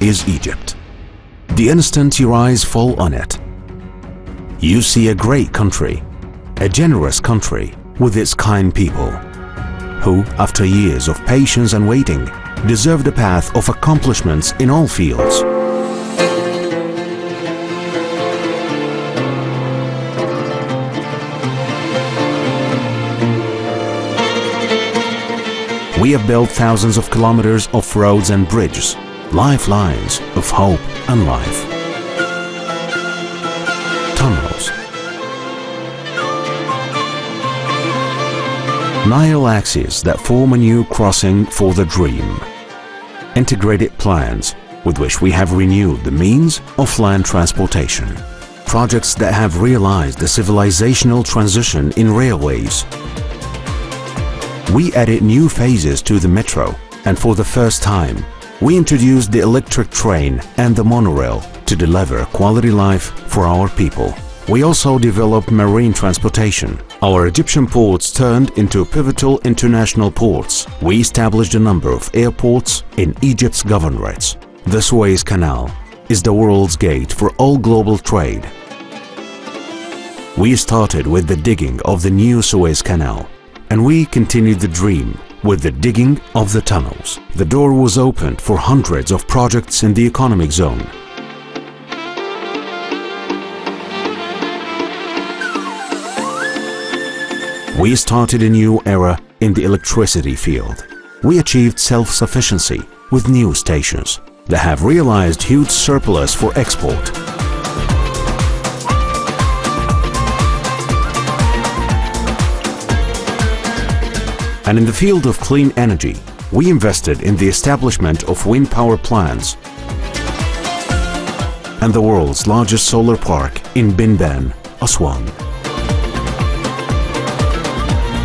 is Egypt. The instant your eyes fall on it, you see a great country, a generous country with its kind people, who, after years of patience and waiting, deserve the path of accomplishments in all fields. We have built thousands of kilometers of roads and bridges, lifelines of hope and life. Tunnels, Nile axes that form a new crossing for the dream. Integrated plans with which we have renewed the means of land transportation. Projects that have realized the civilizational transition in railways. We added new phases to the metro, and for the first time, we introduced the electric train and the monorail to deliver quality life for our people. We also developed marine transportation. Our Egyptian ports turned into pivotal international ports. We established a number of airports in Egypt's governorates. The Suez Canal is the world's gate for all global trade. We started with the digging of the new Suez Canal, and we continued the dream with the digging of the tunnels. The door was opened for hundreds of projects in the economic zone. We started a new era in the electricity field. We achieved self-sufficiency with new stations that have realized huge surplus for export. And in the field of clean energy, we invested in the establishment of wind power plants and the world's largest solar park in Binban, Aswan.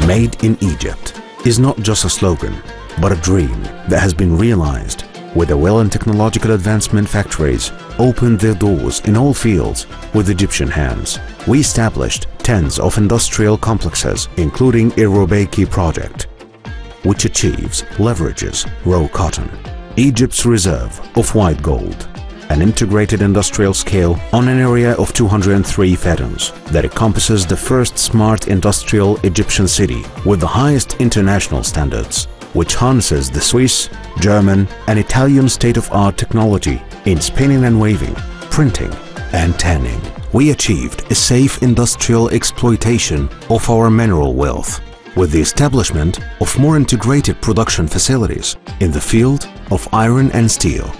Made in Egypt is not just a slogan, but a dream that has been realized, where the well and technological advancement factories opened their doors in all fields with Egyptian hands. We established tens of industrial complexes, including Irobeki project, which leverages raw cotton, Egypt's reserve of white gold, an integrated industrial scale on an area of 203 fathoms that encompasses the first smart industrial Egyptian city with the highest international standards, which harnesses the Swiss, German and Italian state-of-art technology in spinning and weaving, printing and tanning. We achieved a safe industrial exploitation of our mineral wealth with the establishment of more integrated production facilities in the field of iron and steel.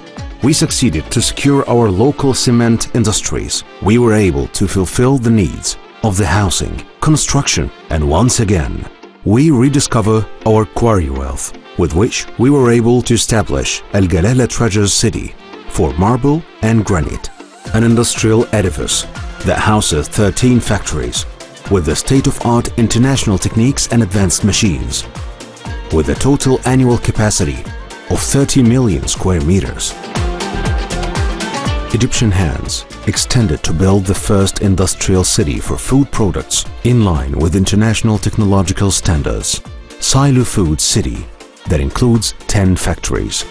We succeeded to secure our local cement industries. We were able to fulfill the needs of the housing, construction, and once again, we rediscover our quarry wealth, with which we were able to establish Al-Galala Treasures City for marble and granite, an industrial edifice that houses 13 factories with the state-of-art international techniques and advanced machines, with a total annual capacity of 30 million square meters. Egyptian hands extended to build the first industrial city for food products in line with international technological standards, Silo Food City, that includes 10 factories.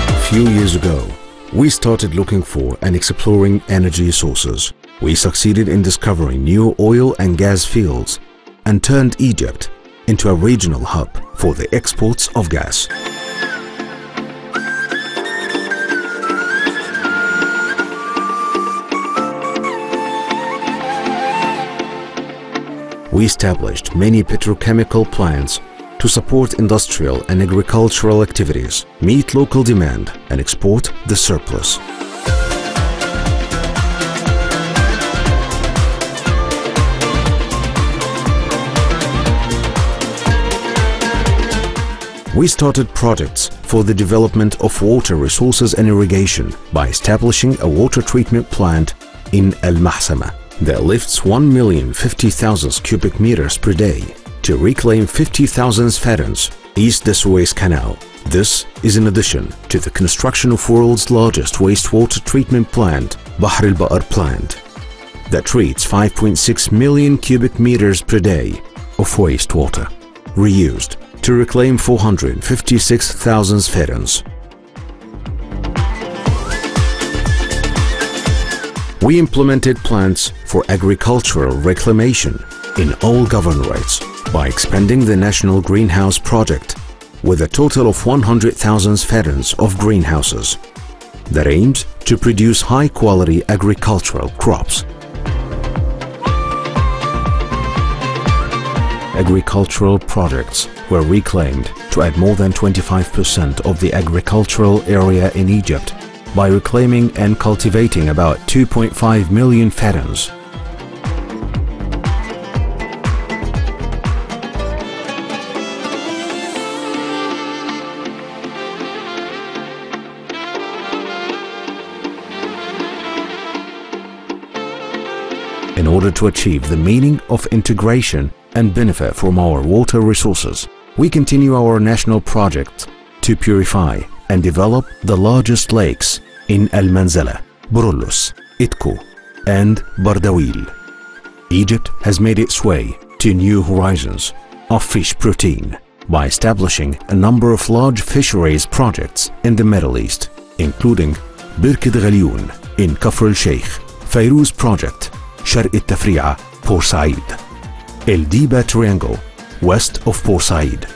A few years ago, we started looking for and exploring energy sources. We succeeded in discovering new oil and gas fields and turned Egypt into a regional hub for the exports of gas. We established many petrochemical plants to support industrial and agricultural activities, meet local demand, and export the surplus. We started projects for the development of water resources and irrigation by establishing a water treatment plant in Al-Mahsama that lifts 1,050,000 cubic meters per day to reclaim 50,000 fathoms east the Suez Canal. This is in addition to the construction of world's largest wastewater treatment plant, Bahr al-Ba'r plant, that treats 5.6 million cubic meters per day of wastewater, reused to reclaim 456,000 sfedens. We implemented plans for agricultural reclamation in all governorates by expanding the National Greenhouse Project with a total of 100,000 sfedens of greenhouses that aims to produce high-quality agricultural crops. Agricultural products were reclaimed to add more than 25% of the agricultural area in Egypt by reclaiming and cultivating about 2.5 million fedans. In order to achieve the meaning of integration and benefit from our water resources, we continue our national project to purify and develop the largest lakes in Al-Manzala, Burullus, Itko, and Bardawil. Egypt has made its way to new horizons of fish protein by establishing a number of large fisheries projects in the Middle East, including Birket Ghalioun in Kafr el-Sheikh, Fairuz Project, Sharq el-Tafri'a, Port Said, El Diba Triangle, west of Port Said.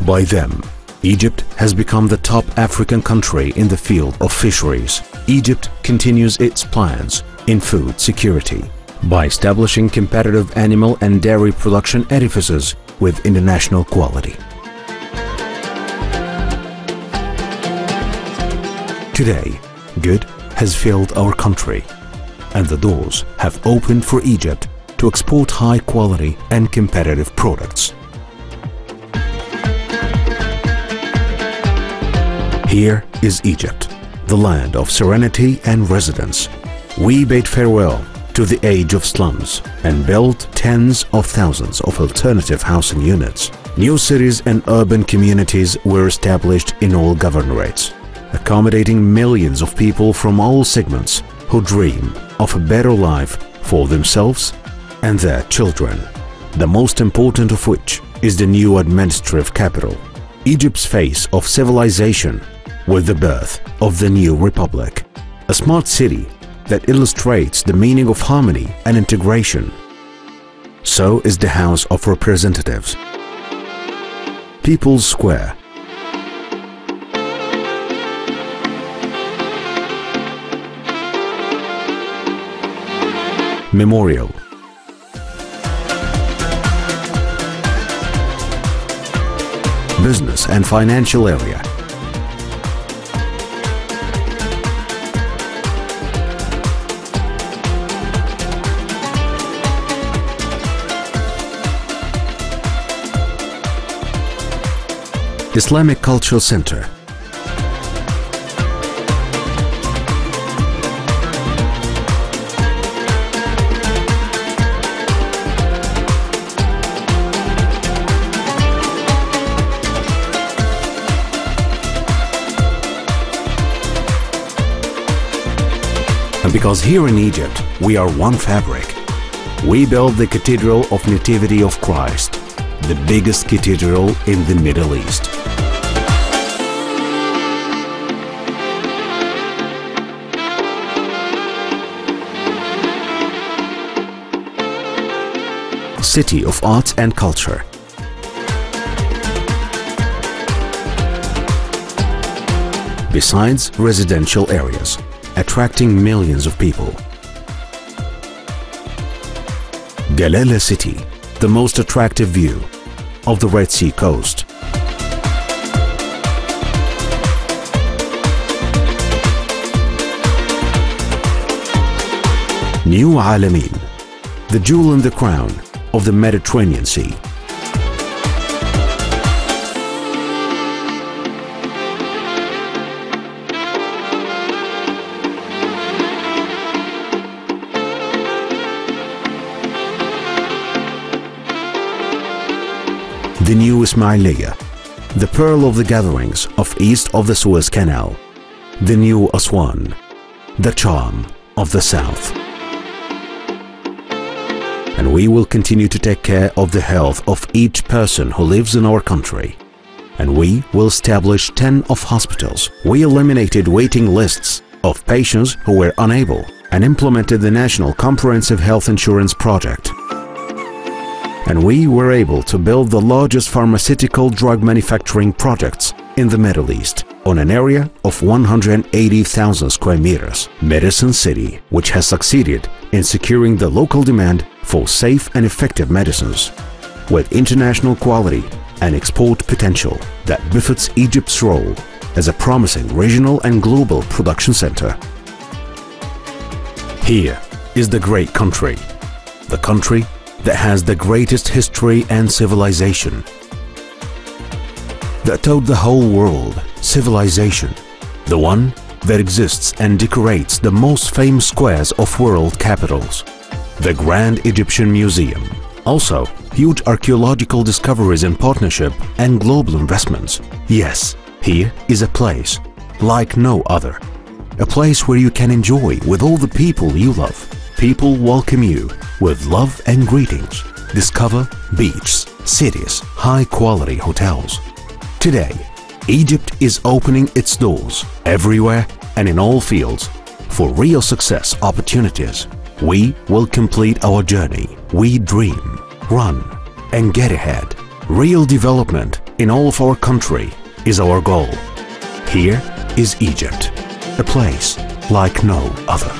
By them, Egypt has become the top African country in the field of fisheries. Egypt continues its plans in food security by establishing competitive animal and dairy production edifices with international quality. Today, good has filled our country, and the doors have opened for Egypt to export high-quality and competitive products. Here is Egypt, the land of serenity and residence. We bade farewell to the age of slums and built tens of thousands of alternative housing units. New cities and urban communities were established in all governorates, accommodating millions of people from all segments who dream of a better life for themselves and their children, the most important of which is the new administrative capital, Egypt's face of civilization, with the birth of the new republic, a smart city that illustrates the meaning of harmony and integration. So is the House of Representatives, People's Square, Memorial, Business and Financial Area, Islamic Cultural Center, and because here in Egypt we are one fabric, we built the Cathedral of Nativity of Christ, the biggest cathedral in the Middle East. City of Arts and Culture. Besides residential areas, attracting millions of people. Galala City, the most attractive view of the Red Sea coast. New Alamein, the jewel in the crown of the Mediterranean Sea. The new Ismailia, the pearl of the gatherings of east of the Suez Canal. The new Aswan, the charm of the south. And we will continue to take care of the health of each person who lives in our country. and we will establish 10 of hospitals. We eliminated waiting lists of patients who were unable and implemented the National Comprehensive Health Insurance Project. And we were able to build the largest pharmaceutical drug manufacturing projects in the Middle East on an area of 180,000 square meters. Medicine City, which has succeeded in securing the local demand for safe and effective medicines with international quality and export potential that befits Egypt's role as a promising regional and global production center. Here is the great country, the country that has the greatest history and civilization, that taught the whole world civilization, the one that exists and decorates the most famous squares of world capitals, the Grand Egyptian Museum. Also, huge archaeological discoveries in partnership and global investments. Yes, here is a place like no other. A place where you can enjoy with all the people you love. People welcome you with love and greetings. Discover beaches, cities, high-quality hotels. Today, Egypt is opening its doors everywhere and in all fields for real success opportunities. We will complete our journey. We dream, run, and get ahead. Real development in all of our country is our goal. Here is Egypt, a place like no other.